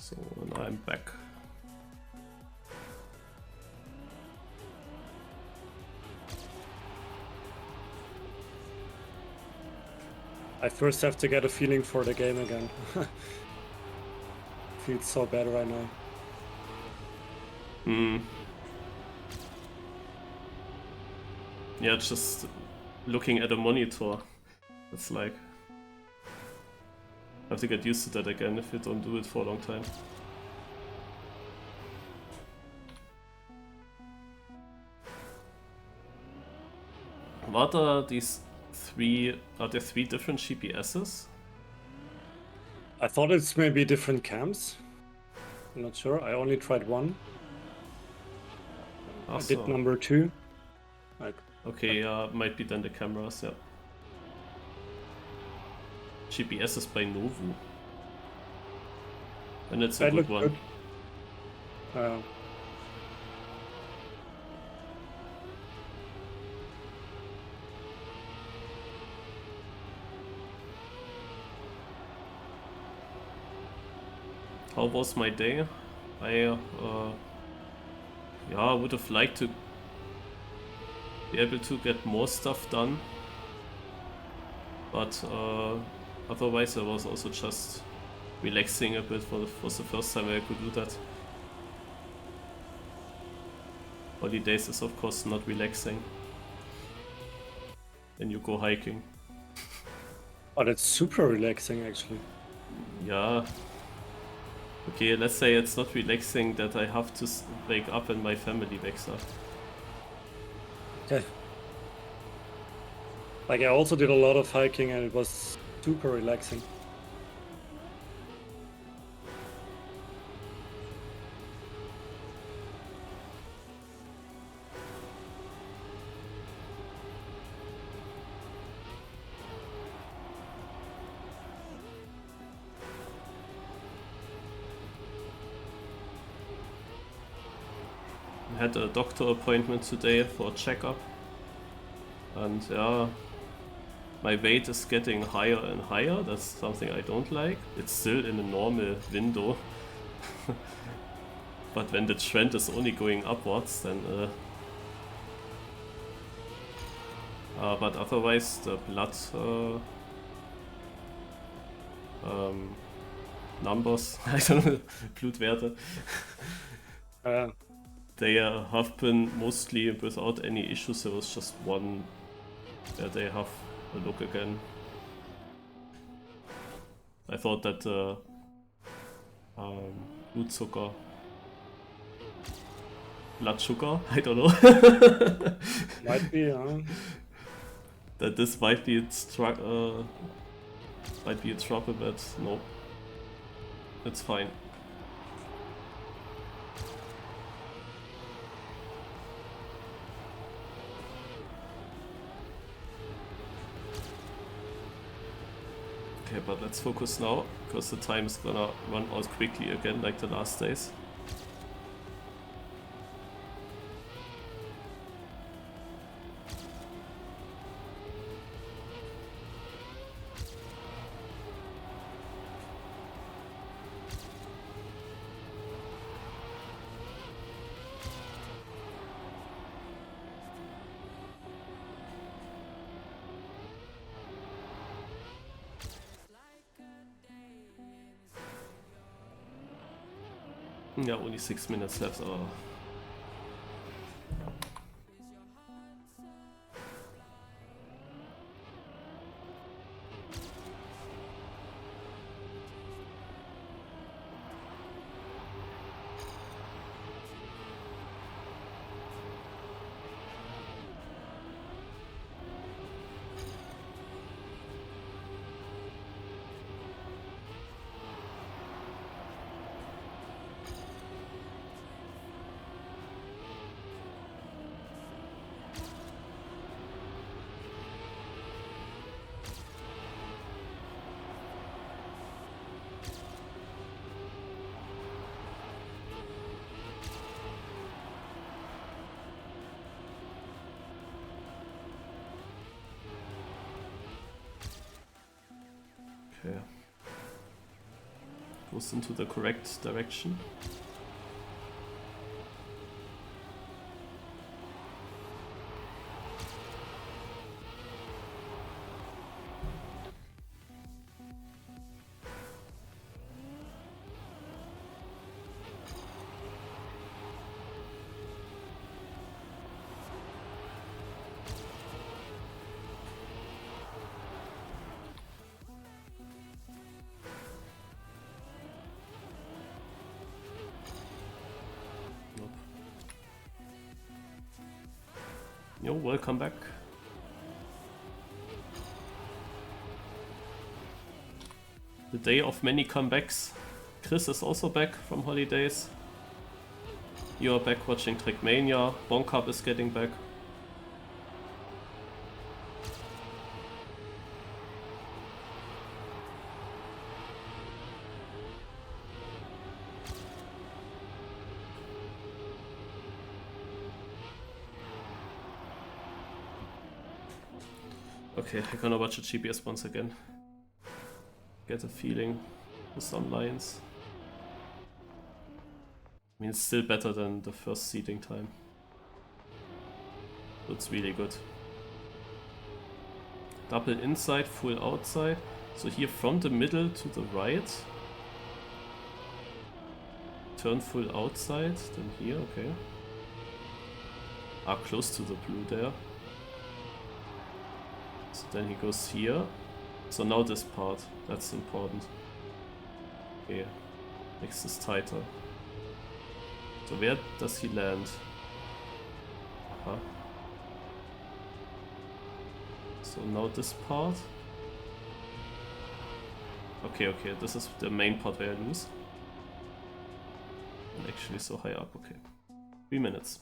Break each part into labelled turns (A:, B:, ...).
A: So now I'm back.
B: I first have to get a feeling for the game again. Feels so bad right now.
A: Yeah, just looking at a monitor. It's like... I have to get used to that again if you don't do it for a long time. What are these three... Are there 3 different GPSs?
B: I thought it's maybe different camps. I'm not sure. I only tried one. I did number 2.
A: Okay, might be then the cameras, yeah. GPS is by Novu. And it's a good one.
B: Good.
A: How was my day? I would have liked to be able to get more stuff done, but otherwise I was also just relaxing a bit. Was the first time I could do that. Holidays is of course not relaxing. Then you go hiking.
B: Oh, that's super relaxing actually.
A: Yeah. Okay, let's say it's not relaxing that I have to wake up and my family wakes up.
B: Okay. Like I also did a lot of hiking and it was super relaxing.
A: I had a doctor appointment today for a checkup, and yeah, my weight is getting higher and higher. That's something I don't like. It's still in a normal window, but when the trend is only going upwards, then but otherwise the blood numbers, I don't know, Blutwerte. They have been mostly without any issues. There was just one where they have a look again. I thought that Blutzucker, blood sugar, I don't know.
B: Might be,
A: that this might be a trouble, but no, it's fine. Okay, but let's focus now, because the time is gonna run out quickly again, like the last days. Yeah, only 6 minutes left. Oh. Okay. goes into the correct direction. Yo, welcome back. The day of many comebacks. Chris is also back from holidays. You're back watching Trackmania. Bonkap is getting back. Okay, I'm gonna watch the GPS once again. Get a feeling for some lines. I mean, it's still better than the first seeding time. It's really good. Double inside, full outside. So here from the middle to the right. Turn full outside, then here, okay. Ah, close to the blue there. So then he goes here. So now this part, that's important. Okay, makes this tighter. So where does he land? Aha. So now this part. Okay, this is the main part where I lose. And actually so high up, okay. 3 minutes.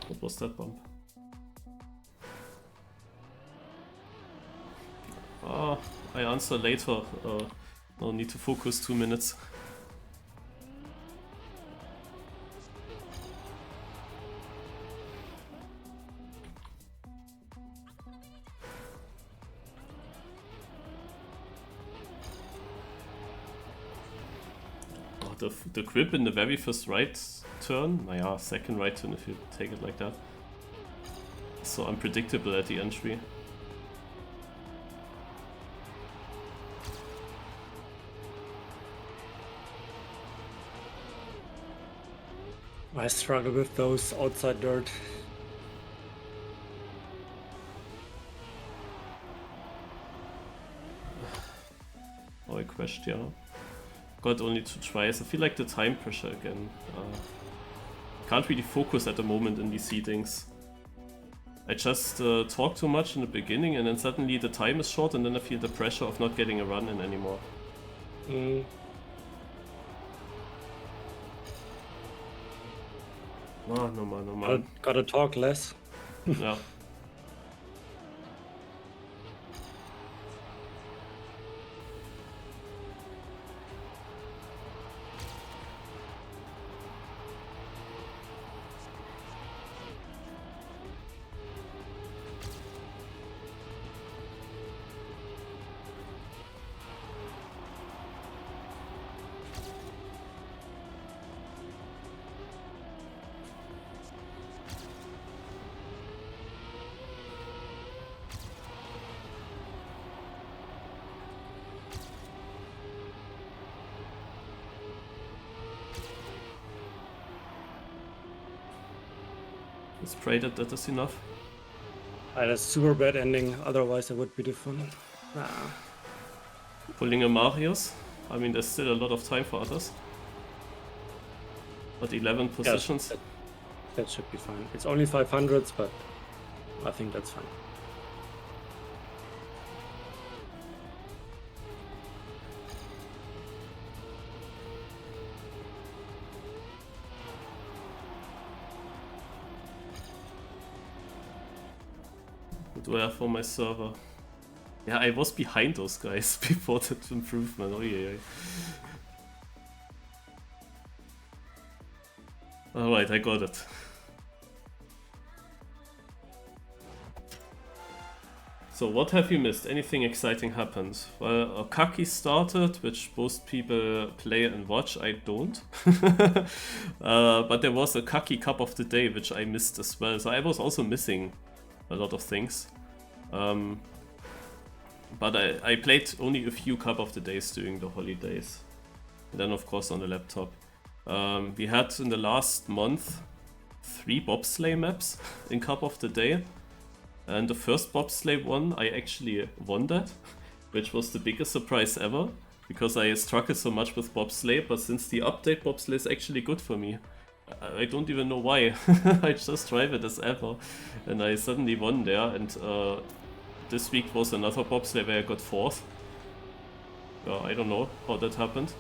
A: What was that bump? Ah, I answer later. No need to focus 2 minutes. Oh, the grip in the very first right turn, naja, second right turn if you take it like that. So unpredictable at the entry.
B: I struggle with those outside dirt.
A: Oh, I crashed, yeah. Got only 2 tries. I feel like the time pressure again. Can't really focus at the moment in these seedings. I just talk too much in the beginning and then suddenly the time is short and then I feel the pressure of not getting a run in anymore. Oh, no man.
B: Gotta talk less.
A: Yeah. Let's pray that that is enough.
B: I had a super bad ending, otherwise it would be different.
A: Pulling a Marius. I mean, there's still a lot of time for others. But 11 positions.
B: Yes, that should be fine. It's only 500s, but I think that's fine.
A: What do I have for my server? Yeah, I was behind those guys before that improvement. Oh yeah. Alright, I got it. So what have you missed? Anything exciting happened? Well, Kaki started, which most people play and watch. I don't. But there was a Kaki Cup of the Day, which I missed as well. So I was also missing a lot of things. But I played only a few Cup of the Days during the holidays. And then of course on the laptop. We had in the last month 3 bobsleigh maps in Cup of the Day. And the first bobsleigh one, I actually won that, which was the biggest surprise ever, because I struggled so much with bobsleigh, but since the update, bobsleigh is actually good for me. I don't even know why. I just drive it as ever, and I suddenly won there, and this week was another bobsleigh where I got 4th. I don't know how that happened.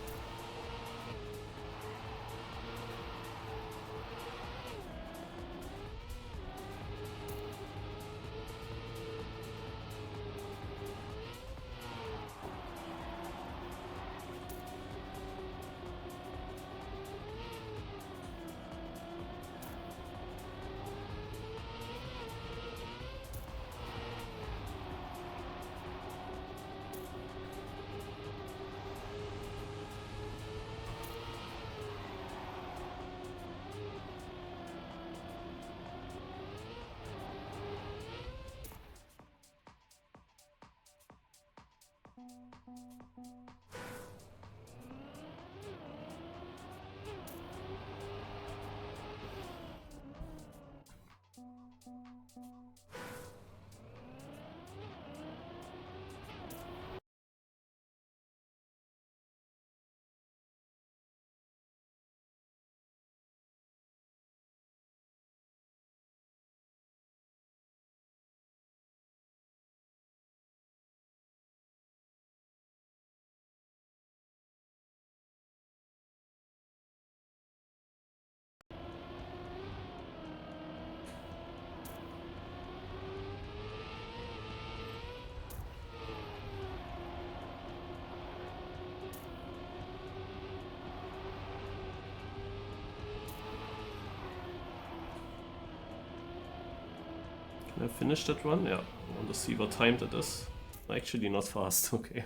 A: Can I finish that run? Yeah, I want to see what time that is. Actually not fast, okay.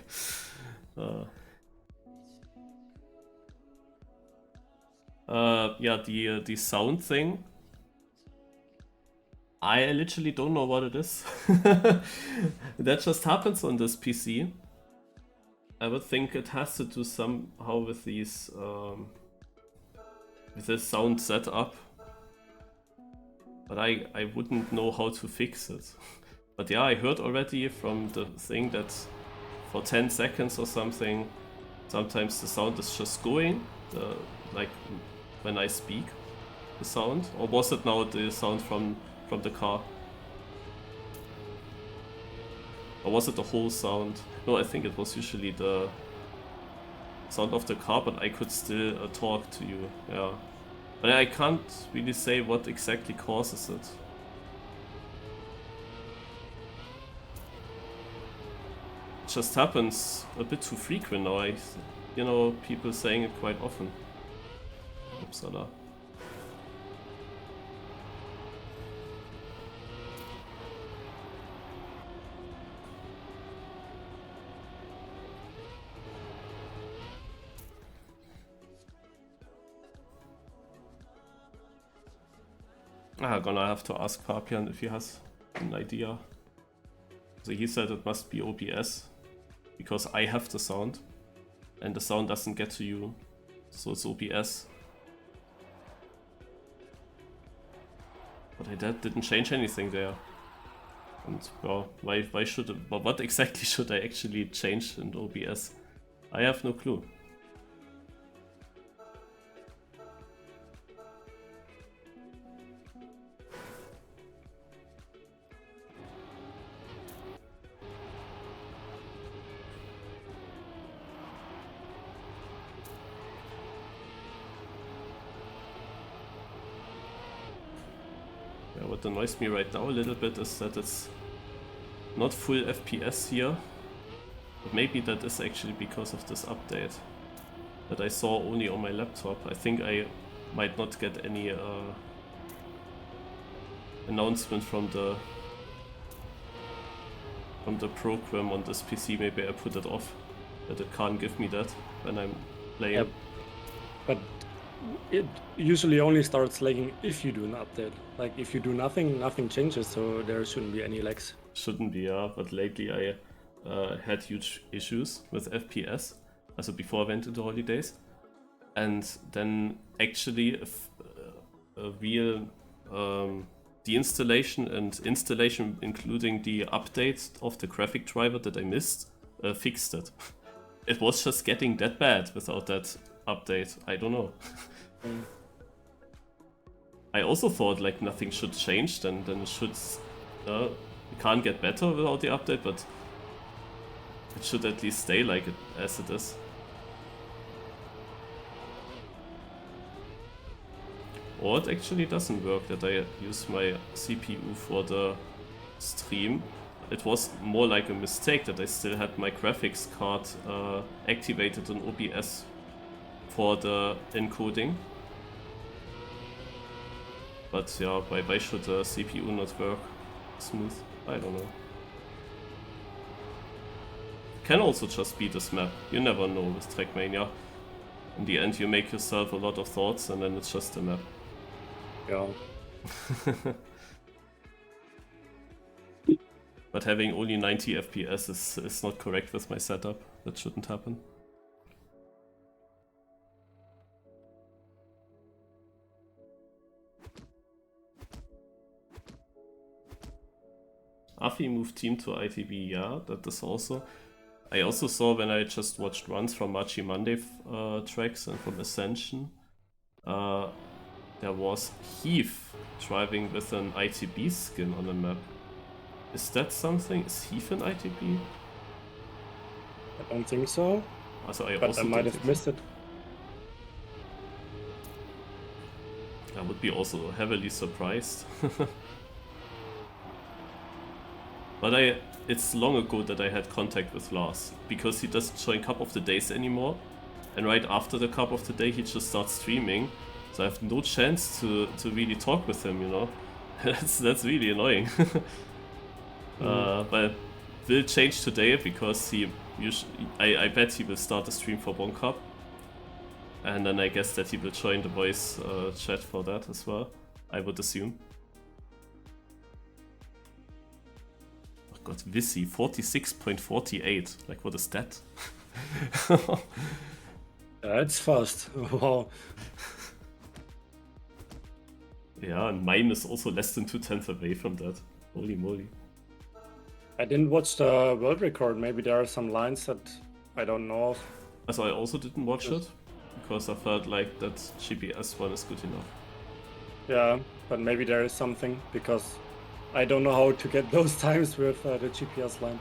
A: Yeah, the sound thing. I literally don't know what it is. That just happens on this PC. I would think it has to do somehow with these with this sound setup. But I wouldn't know how to fix it. But yeah, I heard already from the thing that for 10 seconds or something, sometimes the sound is just going, like when I speak, the sound. Or was it now the sound from the car? Or was it the whole sound? No, I think it was usually the sound of the car, but I could still talk to you, yeah. But I can't really say what exactly causes it. It just happens a bit too frequent now. You know, people saying it quite often. Upsala. Gonna have to ask Fabian if he has an idea. So he said it must be OBS, because I have the sound, and the sound doesn't get to you, so it's OBS. But I didn't change anything there. And well, why should it, well, what exactly should I actually change in OBS? I have no clue. What annoys me right now a little bit is that it's not full FPS here. But maybe that is actually because of this update that I saw only on my laptop. I think I might not get any announcement from the program on this PC. Maybe I put it off, that it can't give me that when I'm playing.
B: Yep. But it usually only starts lagging if you do an update. Like if you do nothing, nothing changes, so there shouldn't be any lags.
A: Shouldn't be, yeah, but lately I had huge issues with FPS, also before I went into holidays. And then actually a real deinstallation and installation, including the update of the graphic driver that I missed, fixed it. It was just getting that bad without that update. I don't know. I also thought like nothing should change, then it should it can't get better without the update, but it should at least stay like it as it is. Or it actually doesn't work that I use my CPU for the stream. It was more like a mistake that I still had my graphics card activated on OBS for the encoding. But yeah, why should the CPU not work smooth? I don't know. Can also just be this map. You never know with Trackmania. In the end you make yourself a lot of thoughts and then it's just a map.
B: Yeah.
A: But having only 90 FPS is not correct with my setup. That shouldn't happen. Afi moved team to ITB, yeah, that is also. I also saw when I just watched runs from Machi Monday tracks and from Ascension, there was Heath driving with an ITB skin on the map. Is that something? Is Heath an ITB?
B: I don't think so.
A: Also,
B: But I might have missed it.
A: I would be also heavily surprised. But it's long ago that I had contact with Lars, because he doesn't join Cup of the Days anymore, and right after the Cup of the Day he just starts streaming, so I have no chance to really talk with him, you know. That's really annoying. But will change today, because I bet he will start a stream for Bon Cup, and then I guess that he will join the voice chat for that as well, I would assume. God, Visi, 46.48. Like, what is that?
B: It's fast. Wow.
A: Yeah, and mine is also less than 2/10 away from that. Holy moly.
B: I didn't watch the world record. Maybe there are some lines that I don't know of.
A: Also, I also didn't watch it, because I felt like that GPS one is good enough.
B: Yeah, but maybe there is something, because I don't know how to get those times with the GPS line.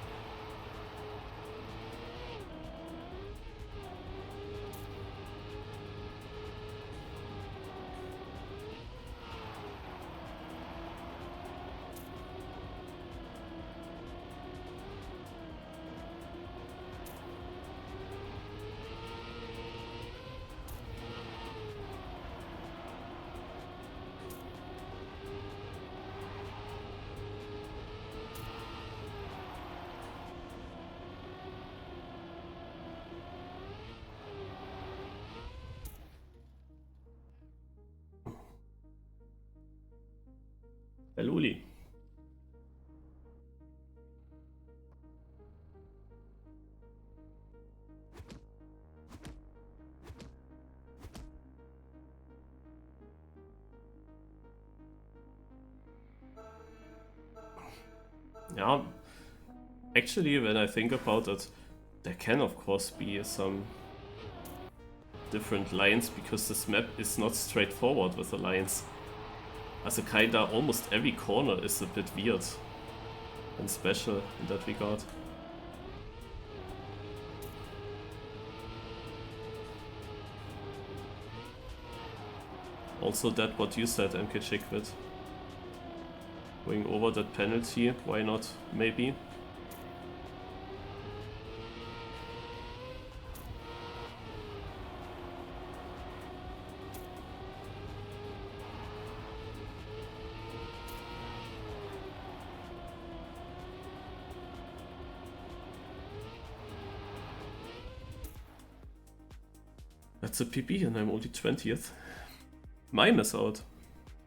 A: Uli. Yeah, actually, when I think about it, there can of course be some different lines, because this map is not straightforward with the lines. Also kinda almost every corner is a bit weird and special in that regard. Also that what you said, MK Chickwit. Going over that penalty, why not? Maybe. That's a PB and I'm only 20th. Mime is out.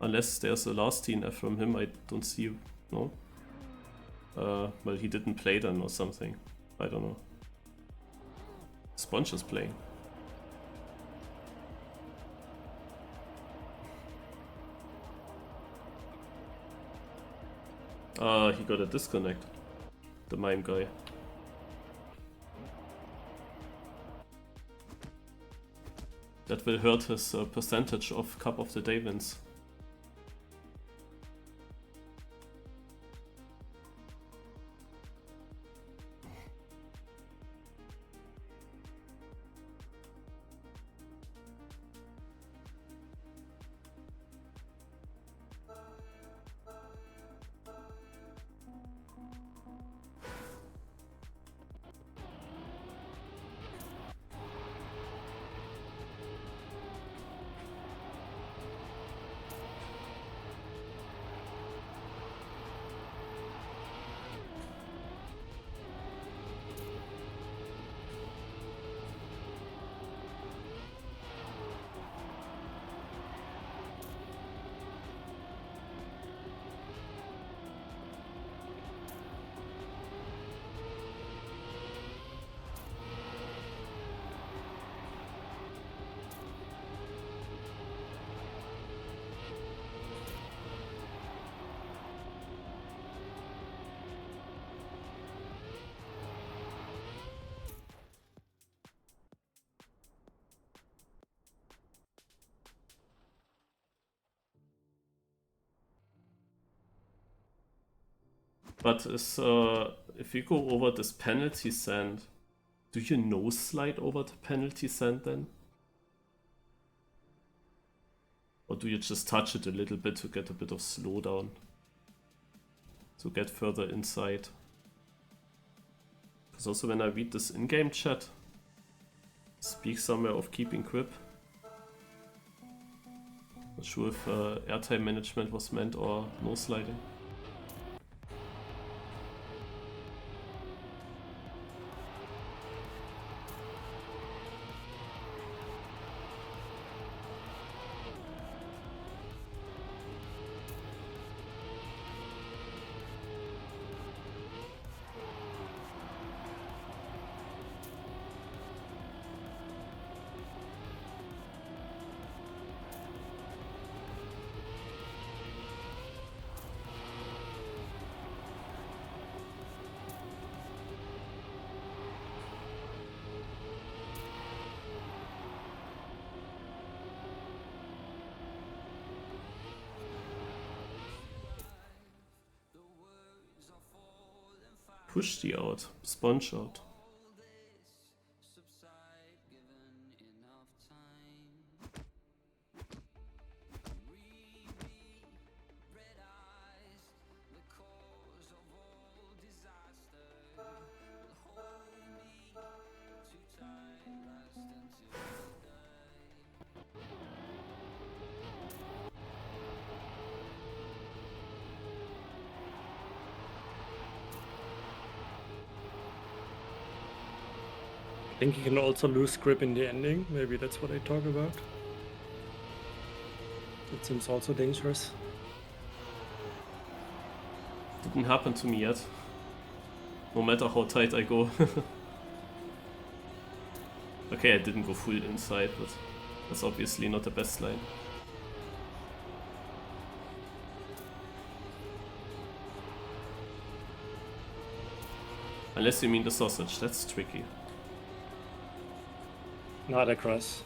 A: Unless there's a last TNF from him, I don't see, no? Well, he didn't play then or something. I don't know. Sponge is playing. He got a disconnect. The mime guy. That will hurt his percentage of Cup of the Day wins. But is, if you go over this penalty sand, do you nose slide over the penalty sand then? Or do you just touch it a little bit to get a bit of slowdown? To get further inside? Because also when I read this in-game chat, speak somewhere of keeping grip. Not sure if airtime management was meant or nose sliding. Push the out, sponge out.
B: I think you can also lose grip in the ending. Maybe that's what I talk about. That seems also dangerous.
A: Didn't happen to me yet. No matter how tight I go. Okay, I didn't go full inside, but that's obviously not the best line. Unless you mean the sausage, that's tricky.
B: Not across.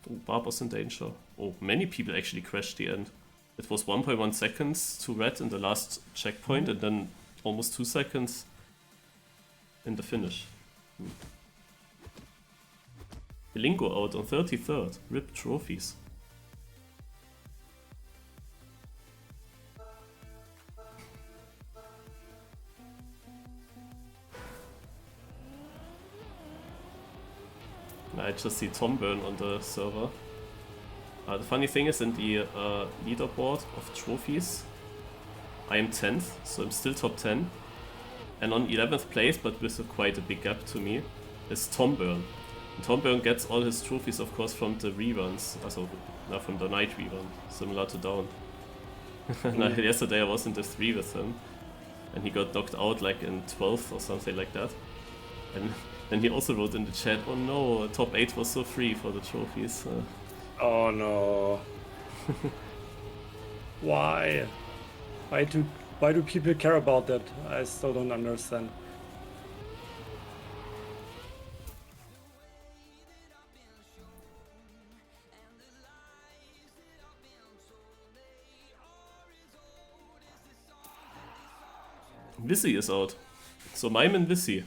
A: Oh, Barber's in danger. Oh, many people actually crashed the end. It was 1.1 seconds to red in the last checkpoint and then almost 2 seconds in the finish. Bilingo out on 33rd. RIP trophies. I just see Tom Burn on the server. The funny thing is, in the leaderboard of trophies, I am 10th, so I'm still top 10. And on 11th place, but with quite a big gap to me, is Tom Byrne. And Tom Byrne gets all his trophies, of course, from the reruns, also from the night rerun, similar to Down. Yesterday I was in the 3 with him, and he got knocked out like in 12th or something like that. And then he also wrote in the chat, "Oh no, top 8 was so free for the trophies."
B: Oh no. Why? Why do people care about that? I still don't understand.
A: Visi is out. So Mime and Visi,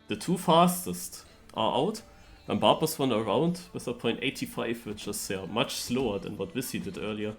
A: the 2 fastest, are out. And Barbers won a round with a .85, which is much slower than what Visi did earlier.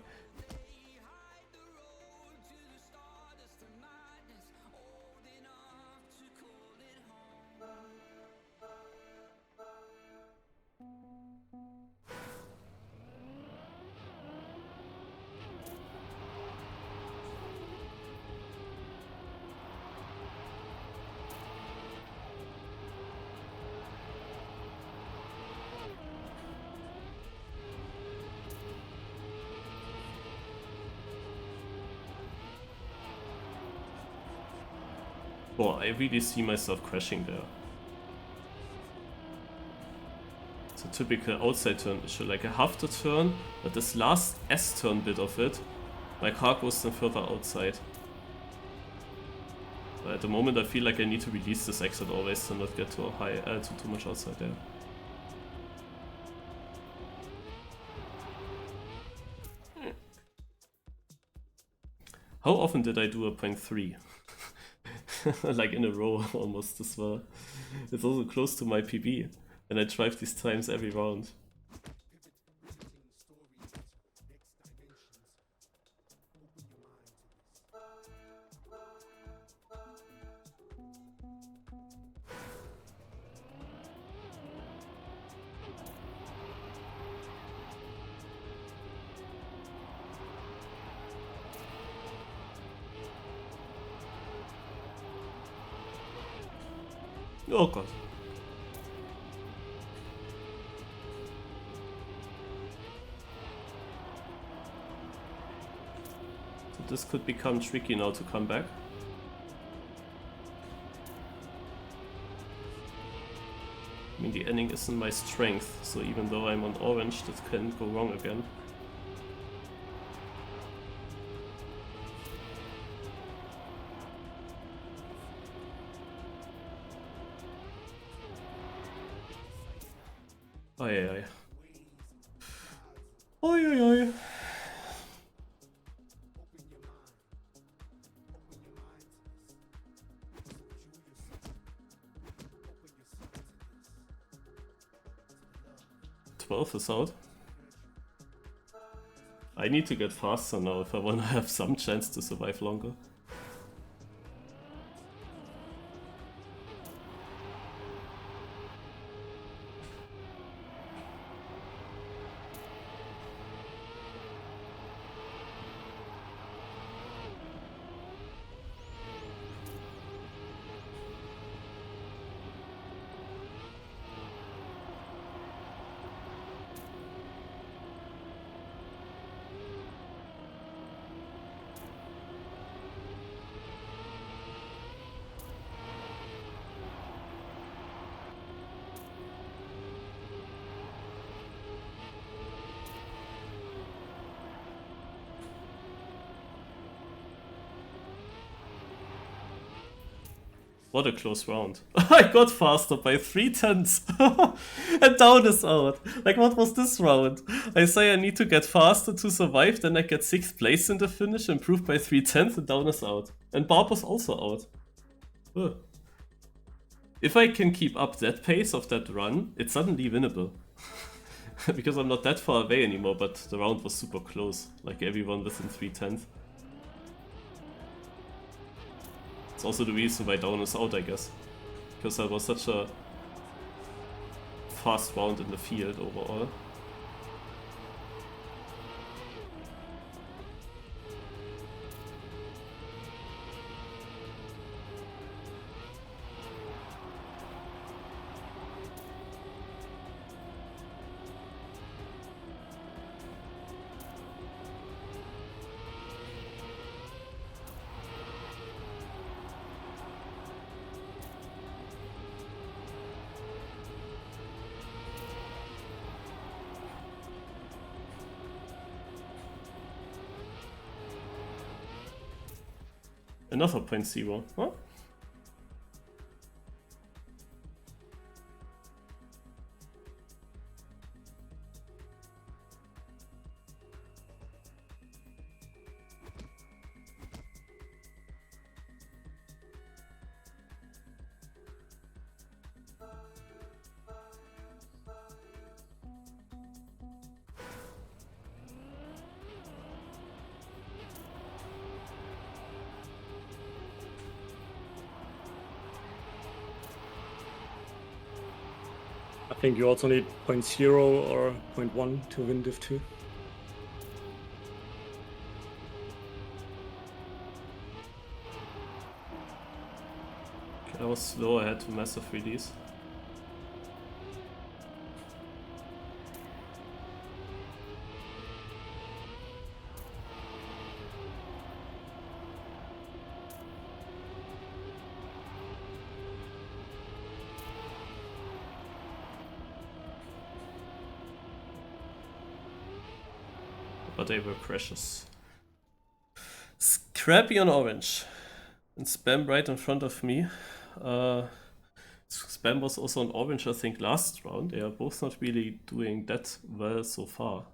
A: Oh, I really see myself crashing there. It's a typical outside turn issue, like I have to turn, but this last S-turn bit of it, my car goes then further outside. But at the moment I feel like I need to release this exit always to not get too high, too much outside there. How often did I do a .3? Like in a row almost as well. It's also close to my PB, and I drive these times every round. Oh god. So this could become tricky now to come back. I mean, the ending isn't my strength, so even though I'm on orange, that can go wrong again. Oi, oi, oi, oi, oi. Is out. I need to get faster now if I want to have some chance to survive longer. What a close round. I got faster by 3/10. And Down is out. Like, what was this round? I say I need to get faster to survive, then I get 6th place in the finish, improved by 3/10, and Down is out. And Barb was also out. Ugh. If I can keep up that pace of that run, it's suddenly winnable. Because I'm not that far away anymore, but the round was super close. Like, everyone within 3/10. It's also the reason why Down is out, I guess. Because that was such a fast round in the field overall. Another 0.0, huh?
B: I think you also need 0.0 or 0.1 to win Div 2.
A: Okay, I was slow, I had to massive release. But they were precious. Scrappy on orange. And Spam right in front of me. Spam was also on orange, I think, last round. They are both not really doing that well so far.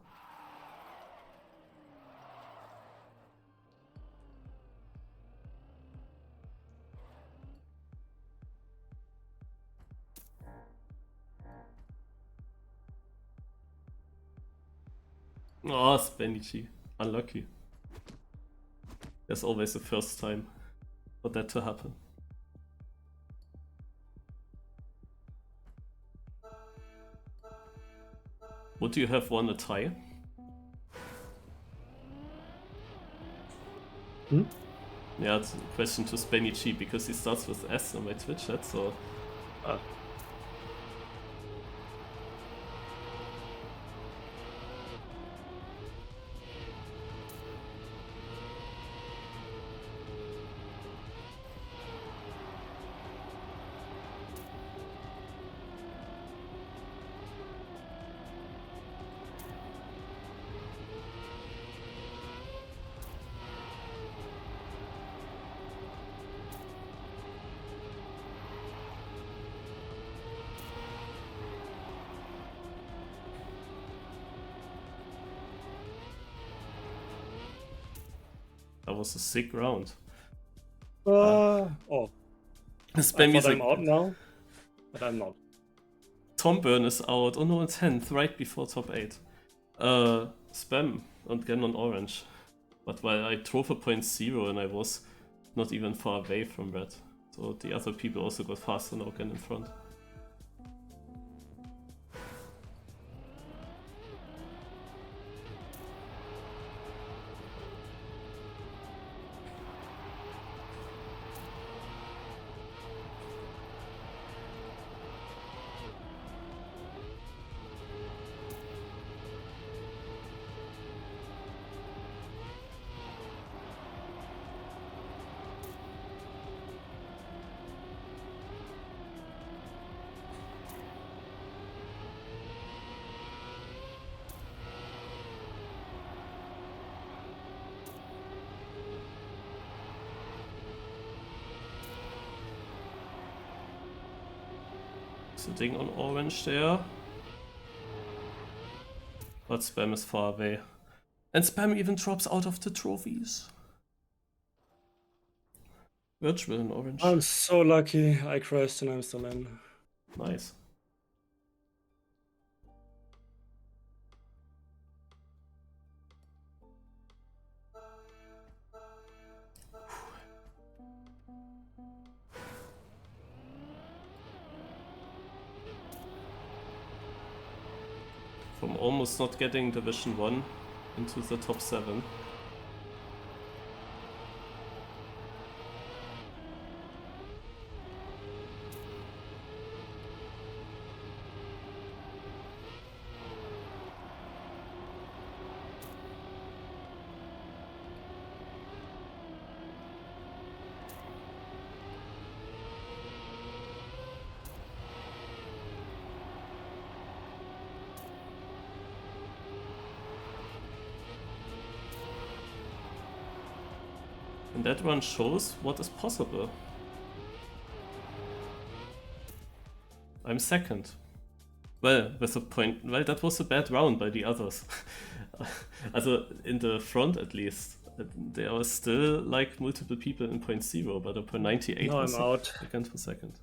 A: Oh, Spanichi. Unlucky. There's always a first time for that to happen. Would you have won a tie? Yeah, it's a question to Spanichi because he starts with S on my Twitch chat, so... That was a sick round.
B: Oh.
A: Spam
B: I thought I'm out now, but I'm not.
A: Tom Burn is out. Oh no, in 10th, right before top 8. Spam and again on orange. But while I drove a 0.0 and I was not even far away from red. So the other people also got faster now again in front. Sitting on orange there. But Spam is far away. And Spam even drops out of the trophies. Virtual in orange.
B: I'm so lucky. I crashed and I'm still in.
A: Nice. From almost not getting Division 1 into the top 7. And that run shows what is possible. I'm second. Well, with a point. Well, that was a bad round by the others. Also, in the front at least. There are still like multiple people in 0.0, but a 0.98
B: No,
A: was
B: I'm out.
A: second for second.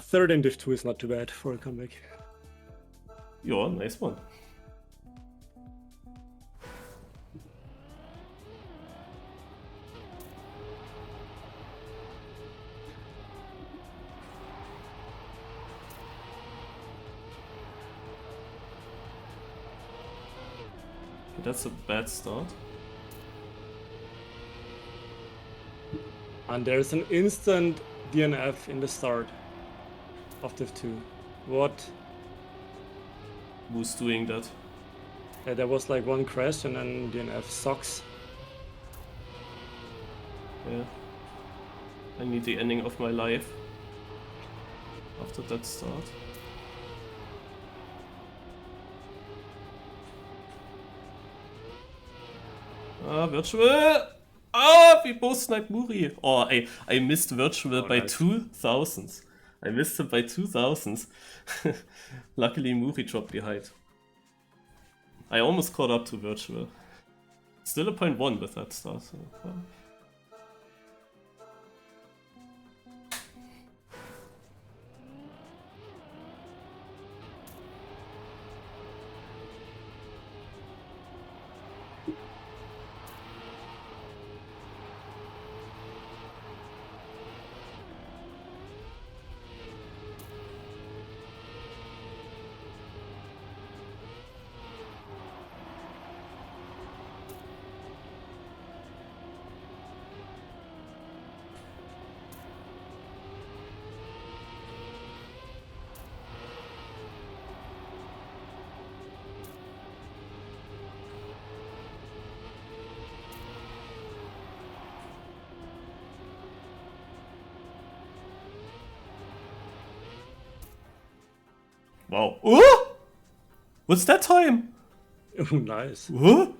B: Third in Div 2 is not too bad for a comeback.
A: Yeah, nice one. That's a bad start.
B: And there's an instant DNF in the start of Div 2. What?
A: Who's doing that?
B: There was like one crash and then DNF sucks.
A: Yeah. I need the ending of my life after that start. Ah, Virtual! Ah, we both sniped Muri. Oh, I missed Virtual by
B: nice.
A: 2,000. I missed him by 2,000. Luckily, Muri dropped behind. I almost caught up to Virtual. Still a 0.1 with that start. So, wow. Oh! What's that time?
B: Oh, nice.
A: Huh?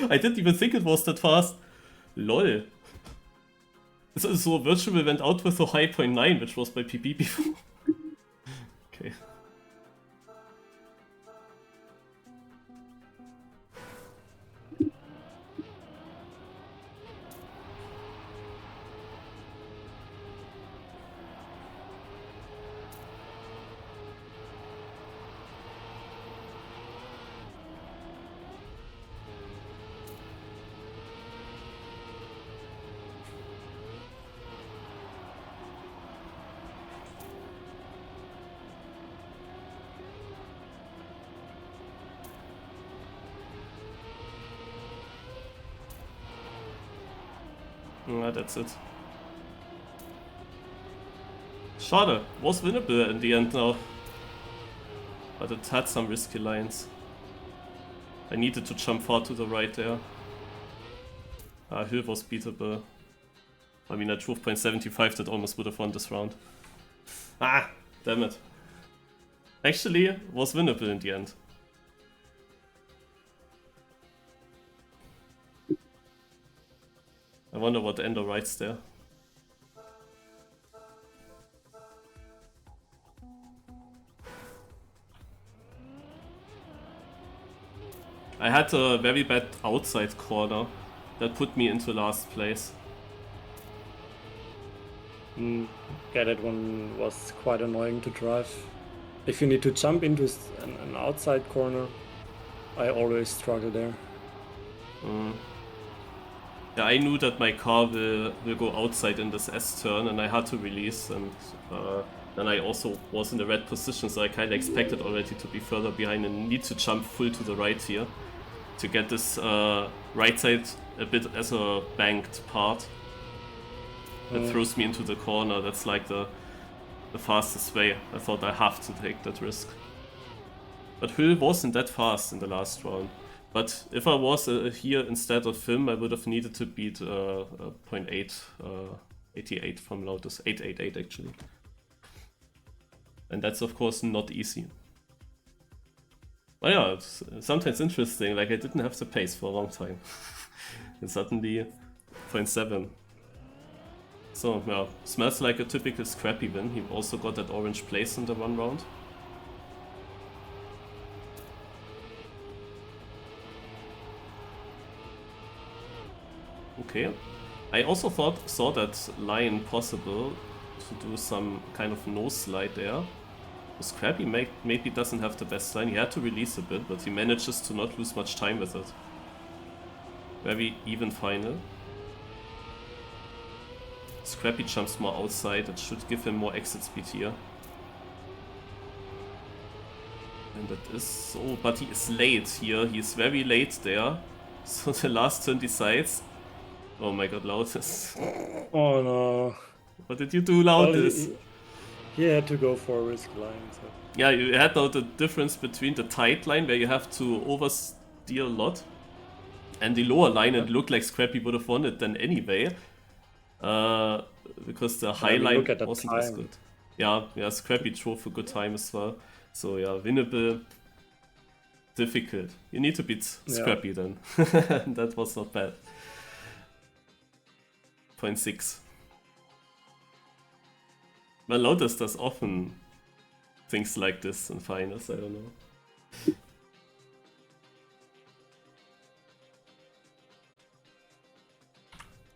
A: I didn't even think it was that fast. Lol. So Virtual went out with a high 0.9, which was by PB before. Okay. Yeah, that's it. Schade, was winnable in the end now. But it had some risky lines. I needed to jump far to the right there. Hill was beatable. I mean, at 12.75 that almost would have won this round. Ah, damn it. Actually, was winnable in the end. I wonder what Ender writes there. I had a very bad outside corner that put me into last place.
B: Yeah, that one was quite annoying to drive. If you need to jump into an outside corner, I always struggle there.
A: Yeah, I knew that my car will go outside in this S turn and I had to release, and then I also was in the red position, so I kind of expected already to be further behind and need to jump full to the right here to get this right side a bit as a banked part. That throws me into the corner. That's like the fastest way. I thought I have to take that risk. But Hill wasn't that fast in the last round. But if I was here instead of him, I would have needed to beat 0.88 from Lotus. 888 actually. And that's of course not easy. But yeah, it's sometimes interesting, like I didn't have the pace for a long time. And suddenly 0.7. So, yeah, smells like a typical Scrappy win. He also got that orange place in the 1 round. Okay. I also saw that line possible to do some kind of nose slide there. Scrappy maybe doesn't have the best line. He had to release a bit, but he manages to not lose much time with it. Very even final. Scrappy jumps more outside. It should give him more exit speed here. And that is so... But he is late here. He is very late there. So the last turn decides... Oh my god, Loudness.
B: Oh no.
A: What did you do, Loudness?
B: Well, he had to go for a risk line. So.
A: Yeah, you had now the difference between the tight line, where you have to oversteer a lot, and the lower line, and it looked like Scrappy would have won it then anyway. Because the high line wasn't as good. Yeah, Scrappy drove a good time as well. So yeah, winnable. Difficult. You need to beat Scrappy then. That was not bad. 0.6. Well, Lotus does often things like this in finals, I don't know.